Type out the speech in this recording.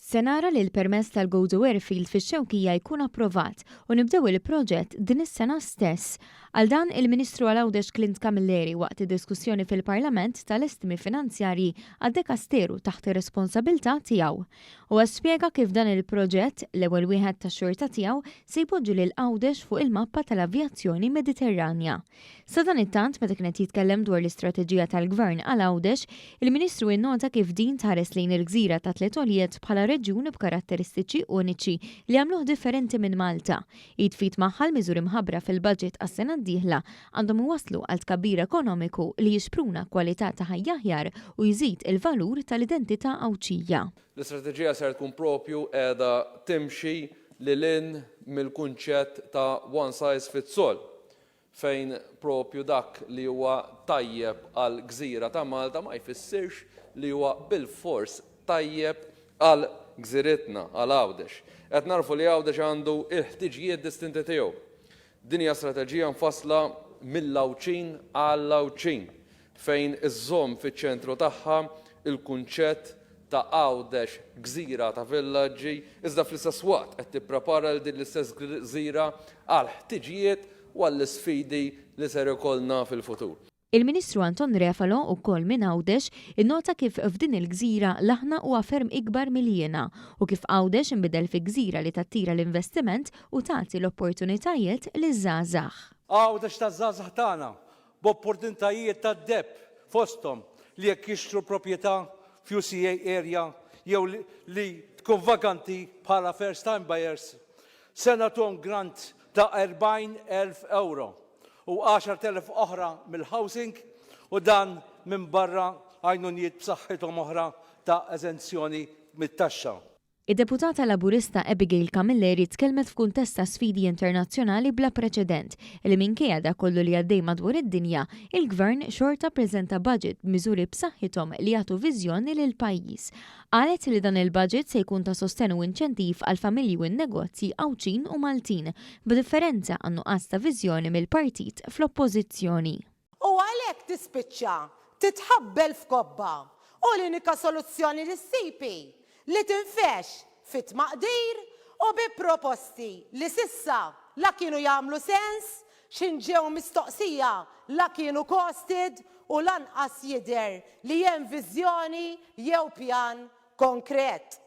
Se nara li l-permess tal-Go to Airfield fix-Xewkija jkun approvat u nibdew il-proġett din is-sena stess. Għal dan il-Ministru Għal-Għawdex Clint Camilleri waqt id-diskussjoni fil-Parlament tal-estimi finanzjarji għad-Dekasteru taħt ir-responsabilità tiegħu. U spjega kif dan il-proġett l-ewwel wieħed tax-xorta tiegħu se jpoġġi lil Għawdex fuq il-mappa tal-avjazzjoni Mediterranja. Sa dan it-tant meta kienet jitkellem dwar l-istrateġija tal-Gvern għal Għawdex, il-Ministru innota kif din tħares lejn il-gżira ta' Tletolijiet bħala reġjun b'karatteristiċi uniċi li għamluh differenti minn Malta. Jitfit magħha l-miżuri mħabbra fil-budget għas-sena d-dieħla għandhom iwasslu għal tkabbir ekonomiku li jixpruna kwalità ta' ħajja aħjar u jżid il-valur tal-identità Għawdxija. L-istrateġija ser tkun propju qiegħda timxi lil mill-kunċett ta' one size fits all, fejn propju dak li huwa tajjeb għal gżira ta' Malta ma jfissirx li huwa bil-fors tajjeb għal gżiritna, għal Għawdex. Qed narfu li Għawdex għandu il-ħtiġijiet distinti tiegħu. Din hija strateġija mfassla mill-Għawdxin għall-Għawdxin, fejn iżżomm fiċ-ċentru tagħha il-kunċett ta' Għawdex gżira ta' villaġġi, iżda fl-istess waqt qed tipprepara l din l-istess gżira għal ħtiġijiet u għall-isfidi li ser ikollna fil-futur. Il-Ministru Anton Refalo wkoll minn Għawdex innota kif f'din il-gżira l-aħna huwa ferm ikbar miljena u kif Għawdex inbidel fi gżira li tattira l-investiment u tagħti l-opportunitajiet liż-żgħażagħ. Għawdex taż-żgħażagħ tagħna b'opportunitajiet tad-deb fosthom li jekk jixtru proprjetà f'UCA area jew li tkun vakanti bħala first time buyers se nagħtuhom grant ta' 40,000 euro. U 10,000 oħra mill-housing u dan minn barra għajnunijiet b'saħħithom oħra ta' eżenzjoni mit-taxxa. Id-deputata laburista Abigail Camilleri tkellmet f'kuntest ta' sfidi internazzjonali bla preċedent li minkejja dak kollu li għaddej madwar id-dinja, il-Gvern xorta preżenta budget b'miżuri b'saħħithom li jagħtu viżjoni lil pajjiż. Qalet li dan il-budget se jkun ta' sostenu inċentiv għal familji u n-negozji Għawdxin u Maltin, b'differenza għan nuqqas ta' viżjoni mill-partit fl-oppożizzjoni. U għalhekk tispiċċa titħabbel f'kobba u l-unika soluzzjoni li ssipi li tinfex fit-maqdir u bi proposti li sissa la kienu jagħmlu sens, xinġew mistoqsija la kienu costed u lanqas jidher li hemm viżjoni jew pjan konkret.